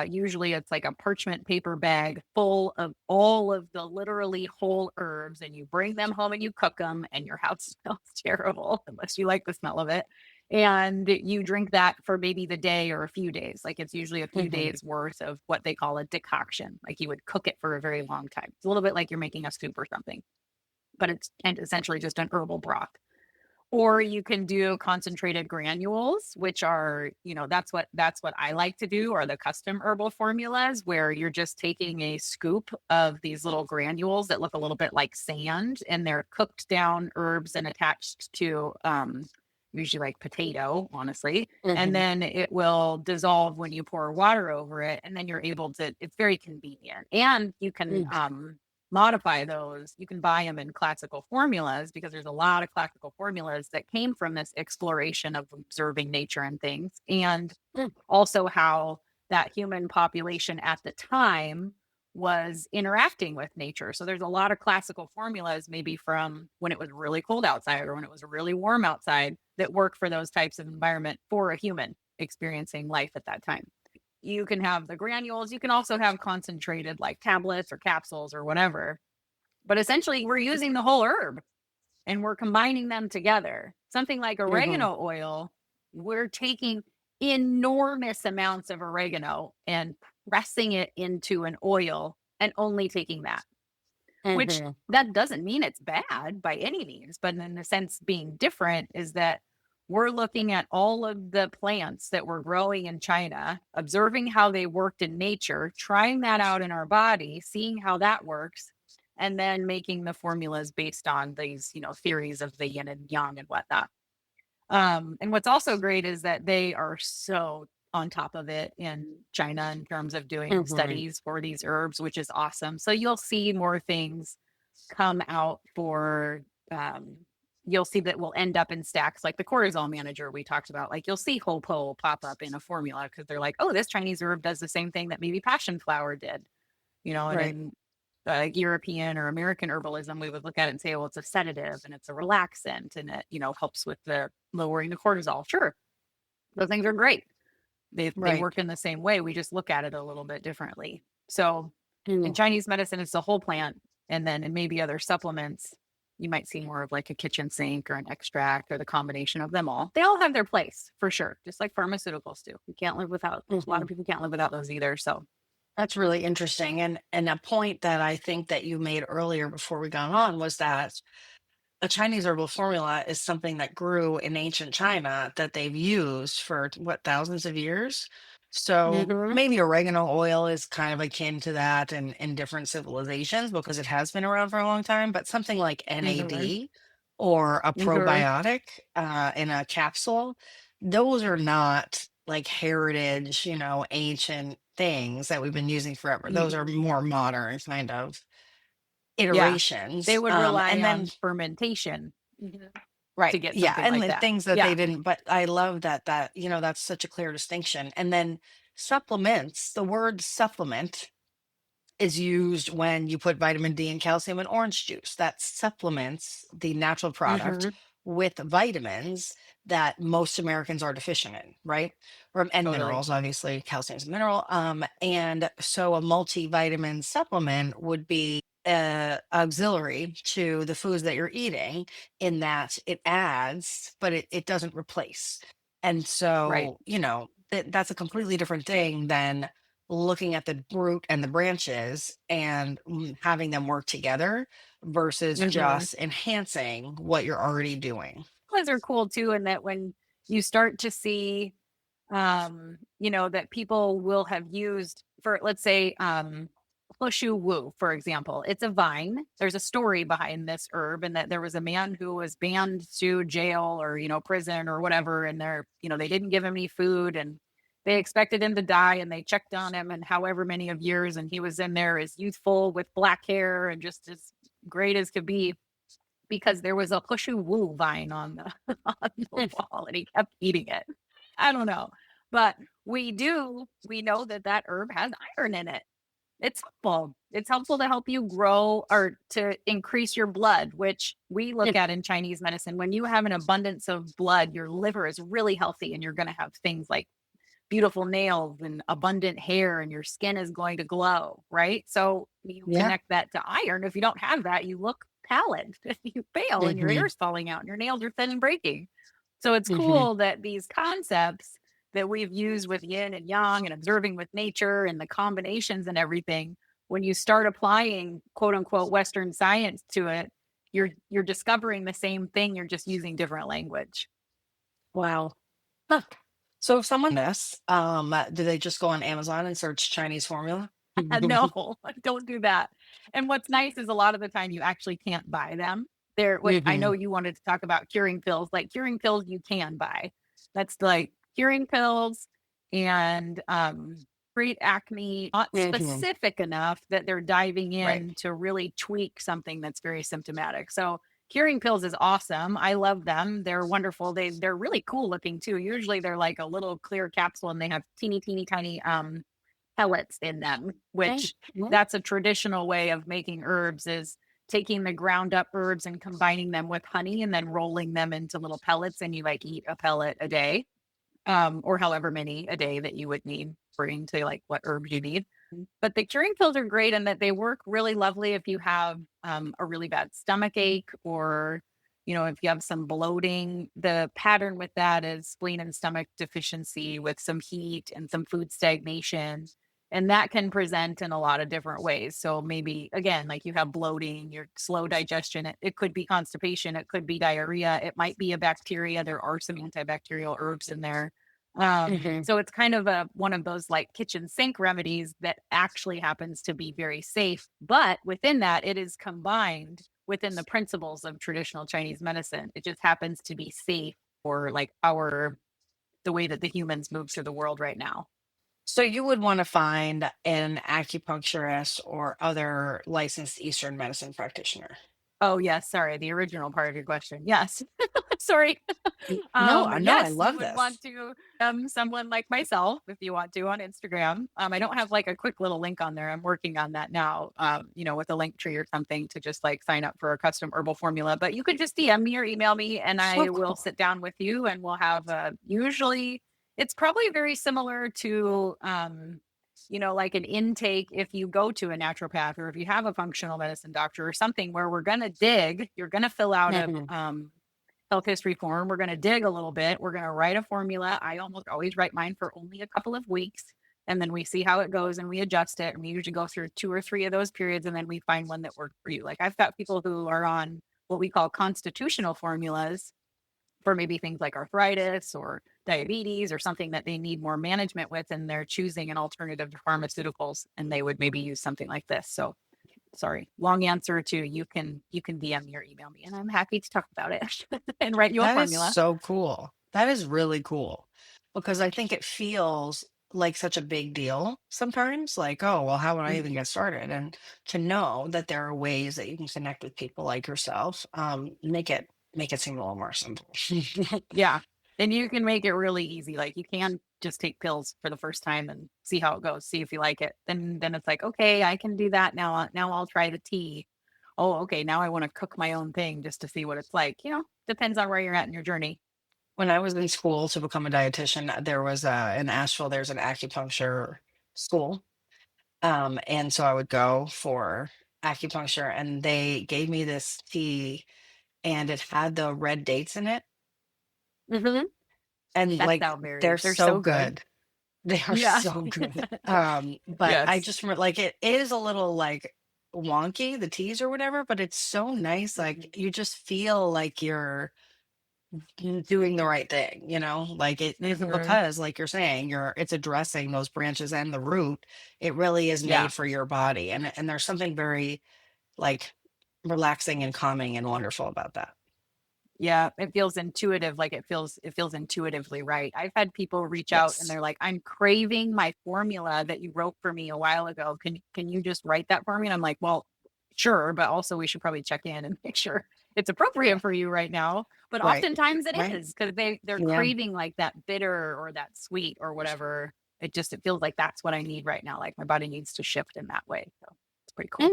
Speaker 2: usually it's like a parchment paper bag full of all of the literally whole herbs, and you bring them home and you cook them, and your house smells terrible unless you like the smell of it. And you drink that for maybe the day or a few days. Like it's usually a few
Speaker 1: Hmm.
Speaker 2: days worth of what they call a decoction. Like you would cook it for a very long time. It's a little bit like you're making a soup or something, but it's and essentially just an herbal broth. Or you can do concentrated granules, which are, that's what I like to do, or the custom herbal formulas where you're just taking a scoop of these little granules that look a little bit like sand, and they're cooked down herbs and attached to usually like potato, honestly. And
Speaker 1: Hmm.
Speaker 2: then it will dissolve when you pour water over it. And then you're able to, it's very convenient. And you can modify those. You can buy them in classical formulas because there's a lot of classical formulas that came from this exploration of observing nature and things. And also how that human population at the time was interacting with nature. So there's a lot of classical formulas, maybe from when it was really cold outside or when it was really warm outside, that work for those types of environment for a human experiencing life at that time. You can have the granules. You can also have concentrated like tablets or capsules or whatever. But essentially, we're using the whole herb and we're combining them together. Something like
Speaker 1: Hmm.
Speaker 2: oregano oil, we're taking enormous amounts of oregano and pressing it into an oil and only taking that, which
Speaker 1: Hmm.
Speaker 2: that doesn't mean it's bad by any means, but in a sense, being different is that we're looking at all of the plants that were growing in China, observing how they worked in nature, trying that out in our body, seeing how that works, and then making the formulas based on these, theories of the yin and yang and whatnot. And what's also great is that they are so on top of it in China in terms of doing
Speaker 1: Hmm.
Speaker 2: studies for these herbs, which is awesome. So you'll see more things come out for um you'll see that will end up in stacks like the cortisol manager we talked about. Like you'll see hopo pop up in a formula because they're like, oh, this Chinese herb does the same thing that maybe passion flower did, and
Speaker 1: Right.
Speaker 2: in European or American herbalism, we would look at it and say, well, it's a sedative and it's a relaxant and it, helps with the lowering the cortisol. Sure, those things are great. They
Speaker 1: Right.
Speaker 2: work in the same way. We just look at it a little bit differently. So in
Speaker 1: Mm.
Speaker 2: Chinese medicine, it's the whole plant. And then in maybe other supplements, you might see more of like a kitchen sink or an extract or the combination of them all. They all have their place for sure, just like pharmaceuticals do. You can't live without, a lot
Speaker 1: Mhm.
Speaker 2: of people can't live without those either. So,
Speaker 1: That's really interesting. And a point that I think that you made earlier before we got on was that a Chinese herbal formula is something that grew in ancient China that they've used for what, thousands of years. So
Speaker 2: hmm
Speaker 1: maybe oregano oil is kind of akin to that in different civilizations because it has been around for a long time. But something like
Speaker 2: hmm
Speaker 1: NAD or a
Speaker 2: hmm
Speaker 1: probiotic in a capsule, those are not like heritage, ancient things that we've been using forever. Those are more modern kind of
Speaker 2: yeah, they
Speaker 1: iterations.
Speaker 2: would rely
Speaker 1: And then
Speaker 2: on fermentation
Speaker 1: right.
Speaker 2: to get
Speaker 1: Yeah,
Speaker 2: something
Speaker 1: and
Speaker 2: like
Speaker 1: the
Speaker 2: that.
Speaker 1: things that they
Speaker 2: Yeah.
Speaker 1: didn't, but I love that's such a clear distinction. And then supplements, the word supplement is used when you put vitamin D and calcium in orange juice. That supplements the natural product
Speaker 2: hmm
Speaker 1: with vitamins that most Americans are deficient in, right? And
Speaker 2: Totally.
Speaker 1: minerals, obviously, calcium is a mineral. And so a multivitamin supplement would be auxiliary to the foods that you're eating in that it adds, but it doesn't replace. And
Speaker 2: Right.
Speaker 1: so, that's a completely different thing than looking at the root and the branches and having them work together versus
Speaker 2: hmm
Speaker 1: just enhancing what you're already doing.
Speaker 2: Ones are cool too, in that when you start to see that people will have used for, let's say, Hlushu Wu, for example. It's a vine. There's a story behind this herb, and that there was a man who was banned to jail or, prison or whatever. And they didn't give him any food, and they expected him to die, and they checked on him and however many of years. And he was in there as youthful with black hair and just as great as could be, because there was a Hlushu Wu vine on the, on the wall, and he kept eating it. I don't know. But we know that that herb has iron in it. It's helpful. It's helpful to help you grow or to increase your blood, which we look
Speaker 1: Mm.
Speaker 2: at in Chinese medicine. When you have an abundance of blood, your liver is really healthy, and you're going to have things like beautiful nails and abundant hair, and your skin is going to glow, right? So you
Speaker 1: Yeah.
Speaker 2: connect that to iron. If you don't have that, you look pallid, you pale, and your
Speaker 1: Hmm.
Speaker 2: hair's falling out and your nails are thin and breaking. So it's
Speaker 1: Hmm.
Speaker 2: cool that these concepts that we've used with yin and yang and observing with nature and the combinations and everything, when you start applying quote unquote Western science to it, you're discovering the same thing. You're just using different language.
Speaker 1: Wow. Huh. So if someone do they just go on Amazon and search Chinese formula?
Speaker 2: No, don't do that. And what's nice is a lot of the time you actually can't buy them. What I know
Speaker 1: Hmm.
Speaker 2: you wanted to talk about curing pills, like curing pills you can buy. That's like curing pills and treat acne, not
Speaker 1: Hmm.
Speaker 2: specific enough that they're diving
Speaker 1: Right.
Speaker 2: in to really tweak something that's very symptomatic. So curing pills is awesome. I love them. They're wonderful. They're really cool looking too. Usually they're like a little clear capsule, and they have teeny tiny pellets in them,
Speaker 1: Okay.
Speaker 2: which
Speaker 1: Mhm.
Speaker 2: that's a traditional way of making herbs, is taking the ground up herbs and combining them with honey and then rolling them into little pellets, and you like eat a pellet a day, or however many a day that you would need according to like what herbs you need. But the curing pills are great in that they work really lovely if you have a really bad stomach ache, or if you have some bloating. The pattern with that is spleen and stomach deficiency with some heat and some food stagnation. And that can present in a lot of different ways. So maybe again, like you have bloating, your slow digestion, it could be constipation, it could be diarrhea, it might be a bacteria. There are some antibacterial herbs in there.
Speaker 1: Hmm.
Speaker 2: So it's kind of one of those like kitchen sink remedies that actually happens to be very safe. But within that, it is combined within the principles of traditional Chinese medicine. It just happens to be safe for like the way that the humans move through the world right now.
Speaker 1: So you would want to find an acupuncturist or other licensed Eastern medicine practitioner.
Speaker 2: Oh, yes. Sorry. The original part of your question. Yes. Sorry.
Speaker 1: No, I know. I
Speaker 2: Yes, you
Speaker 1: love
Speaker 2: would
Speaker 1: this.
Speaker 2: want to someone like myself if you want to on Instagram. I don't have like a quick little link on there. I'm working on that now. With a link tree or something to just like sign up for a custom herbal formula. But you could just DM me or email me, and
Speaker 1: So
Speaker 2: I will
Speaker 1: cool.
Speaker 2: sit down with you, and we'll have usually It's probably very similar to, like an intake if you go to a naturopath or if you have a functional medicine doctor or something where we're going to dig, you're going to fill out a
Speaker 1: Mhm.
Speaker 2: health history form. We're going to dig a little bit. We're going to write a formula. I almost always write mine for only a couple of weeks. And then we see how it goes and we adjust it. And we usually go through 2 or 3 of those periods. And then we find one that worked for you. Like I've got people who are on what we call constitutional formulas for maybe things like arthritis or diabetes or something that they need more management with, and they're choosing an alternative to pharmaceuticals, and they would maybe use something like this. So sorry, long answer to you can DM me or email me and I'm happy to talk about it and write you a
Speaker 1: That is
Speaker 2: formula.
Speaker 1: so cool. That is really cool because I think it feels like such a big deal sometimes. Like, oh, well, how would I
Speaker 2: Mm,
Speaker 1: even get started? And to know that there are ways that you can connect with people like yourself, make it seem a little more simple.
Speaker 2: yeah. And you can make it really easy. Like you can just take pills for the first time and see how it goes, see if you like it. Then it's like, okay, I can do that now. Now I'll try the tea. Oh, okay. Now I want to cook my own thing just to see what it's like. Depends on where you're at in your journey.
Speaker 1: When I was in school to become a dietitian, there was in Asheville, there's an acupuncture school. And so I would go for acupuncture, and they gave me this tea, and it had the red dates in it.
Speaker 2: Hmm.
Speaker 1: And
Speaker 2: That's
Speaker 1: like,
Speaker 2: how
Speaker 1: they're
Speaker 2: berries. They're
Speaker 1: so
Speaker 2: so good.
Speaker 1: good. They are
Speaker 2: Yeah.
Speaker 1: so good. But I
Speaker 2: Yes.
Speaker 1: just remember, like, it is a little like wonky, the teas or whatever, but it's so nice.
Speaker 2: Mhm.
Speaker 1: Like, you just feel like you're doing the right thing, like
Speaker 2: Mhm.
Speaker 1: because like you're saying, it's addressing those branches and the root. It really is
Speaker 2: Yeah.
Speaker 1: made for your body. And there's something very like relaxing and calming and wonderful about that.
Speaker 2: Yeah, it feels intuitive, like it feels intuitively right. I've had people reach out and
Speaker 1: Yes.
Speaker 2: they're like, "I'm craving my formula that you wrote for me a while ago. Can you just write that for me?" And I'm like, "Well, sure, but also we should probably check in and make sure it's appropriate for you right now." But
Speaker 1: Right.
Speaker 2: oftentimes it
Speaker 1: Right.
Speaker 2: is because they're
Speaker 1: Yeah.
Speaker 2: craving like that bitter or that sweet or whatever. It feels like that's what I need right now. Like my body needs to shift in that way. So it's pretty cool.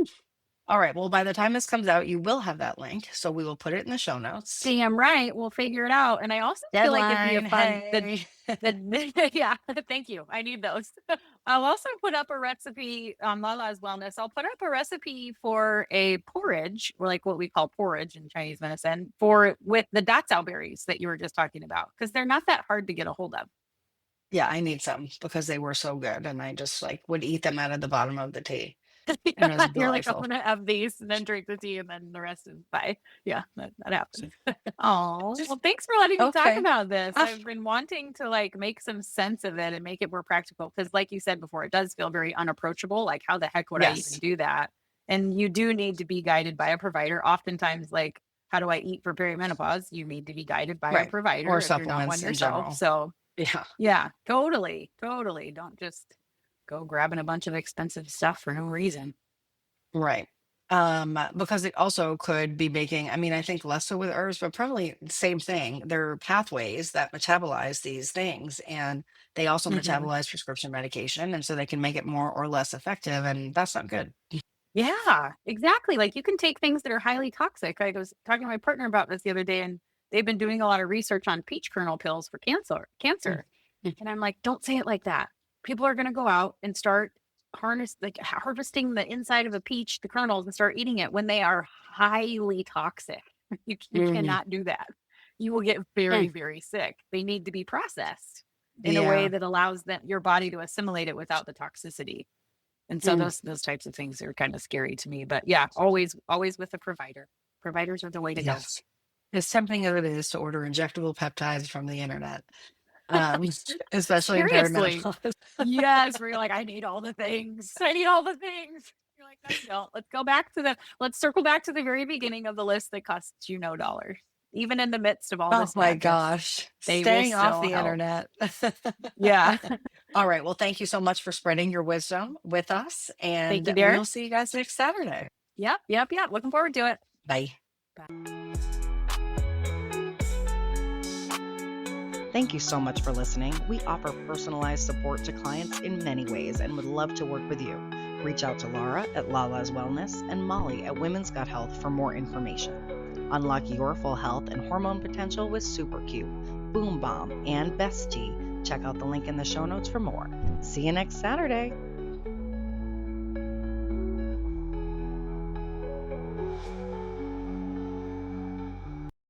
Speaker 1: All right. Well, by the time this comes out, you will have that link. So we will put it in the show notes.
Speaker 2: Damn right. We'll figure it out. And I also feel like it'd be a
Speaker 1: Deadline.
Speaker 2: fun
Speaker 1: Hey.
Speaker 2: the yeah, thank you. I need those. I'll also put up a recipe on Lala's Wellness. I'll put up a recipe for a porridge, or like what we call porridge in Chinese medicine, for with the datsao berries that you were just talking about, because they're not that hard to get a hold of.
Speaker 1: Yeah, I need some because they were so good. And I just like would eat them out of the bottom of the tea. And it was
Speaker 2: You're like, I'm
Speaker 1: delightful.
Speaker 2: gonna have these and then drink the tea and then the rest is bye. Yeah, that happens. Oh, well, thanks for letting me talk
Speaker 1: Okay.
Speaker 2: about this.
Speaker 1: Ah,
Speaker 2: I've been wanting to like make some sense of it and make it more practical because, like you said before, it does feel very unapproachable. Like, how the heck would I even
Speaker 1: yes.
Speaker 2: do that? And you do need to be guided by a provider. Oftentimes, like, how do I eat for perimenopause? You need to be guided by a
Speaker 1: Right. Or
Speaker 2: provider if you're not one
Speaker 1: supplements in
Speaker 2: yourself.
Speaker 1: general.
Speaker 2: So,
Speaker 1: Yeah.
Speaker 2: yeah, totally, totally. Don't just go grabbing a bunch of expensive stuff for no reason.
Speaker 1: Right. Because it also could be making, I mean, I think less so with herbs, but probably the same thing. There are pathways that metabolize these things, and they also
Speaker 2: Mhm.
Speaker 1: metabolize prescription medication. And so they can make it more or less effective. And that's not good.
Speaker 2: Yeah, exactly. Like you can take things that are highly toxic. I was talking to my partner about this the other day, and they've been doing a lot of research on peach kernel pills for cancer.
Speaker 1: Mm,
Speaker 2: Cancer,
Speaker 1: mm,
Speaker 2: and I'm like, don't say it like that. People are going to go out and start harvesting the inside of a peach, the kernels, and start eating it when they are highly toxic. You
Speaker 1: mm,
Speaker 2: cannot do that. You will get very,
Speaker 1: mm.
Speaker 2: very sick. They need to be processed in a way
Speaker 1: Yeah.
Speaker 2: that allows your body to assimilate it without the toxicity. And so
Speaker 1: Mm,
Speaker 2: those types of things are kind of scary to me. But yeah, always with a provider. Providers are the way to go.
Speaker 1: yes. As tempting as it is to order injectable peptides from the internet, um, especially in
Speaker 2: Seriously.
Speaker 1: perimenopause.
Speaker 2: Yes, where you're like, I need all the things. I need all the things. You're like, no, you don't. Let's circle back to the very beginning of the list that costs you no dollars. Even in the midst of all
Speaker 1: Oh
Speaker 2: this
Speaker 1: my
Speaker 2: madness,
Speaker 1: gosh.
Speaker 2: they will
Speaker 1: Staying off
Speaker 2: still
Speaker 1: the
Speaker 2: help.
Speaker 1: internet.
Speaker 2: Yeah.
Speaker 1: All right. Well, thank you so much for spreading your wisdom with us.
Speaker 2: Thank you,
Speaker 1: And
Speaker 2: dear.
Speaker 1: we'll see you guys next Saturday.
Speaker 2: Yep, yep, yep. Looking forward to it.
Speaker 1: Bye.
Speaker 2: Bye.
Speaker 1: Thank you so much for listening. We offer personalized support to clients in many ways and would love to work with you. Reach out to Lara at Lala's Wellness and Molly at Women's Gut Health for more information. Unlock your full health and hormone potential with Super Q, Boom Bomb, and Best Tea Check out the link in the show notes for more. See you next Saturday.